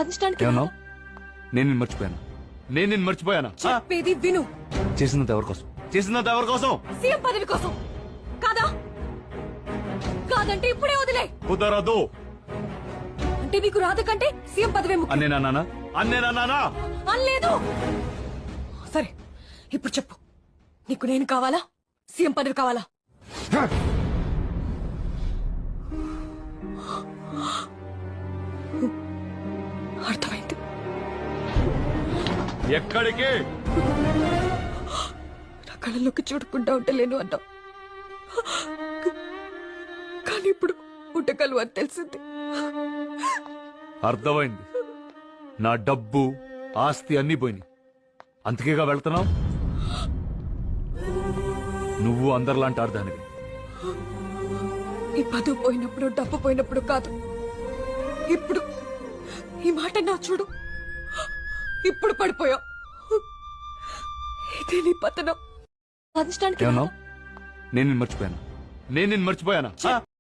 సాధించడానికి ఏమన్నావు? నేను నిన్ను మర్చిపోయాను. నేను నిన్ను మర్చిపోయానా? చెప్పేది విను. చేసినంత ఎవరి కోసం? చేసినంత ఎవరి కోసం? సీఎం పదవి కోసం కాదా? కాదంటే ఇప్పుడే వదిలే. కుదరదు. అంటే నీకు రాధ కంటే సీఎం పదవి ముఖ్యం. అన్నేనా? అనలేదు. సరే ఇప్పుడు చెప్పు, నీకు నేను కావాలా, సీఎం పదవి కావాలా? అర్థమైంది. ఎక్కడికి? నా కళ్ళలోకి చూడకుండా ఉండలేను అన్నావు, కానీ ఇప్పుడు ఉండగలవు అని తెలిసింది. అర్థమైంది. నా డబ్బు ఆస్తి అన్ని పోయినాయి, అందుకేగా వెళ్తున్నావు. నువ్వు అందరిలాంటి అర్థానివి. ఈ పదవి పోయినప్పుడు, డబ్బు పోయినప్పుడు కాదు, ఇప్పుడు. ఈ మాట నా చూడు, ఇప్పుడు పడిపోయావు. ఇదే నీ పతనం. సాధించడానికి ఏమన్నావు? నేను నిన్ను మర్చిపోయానా?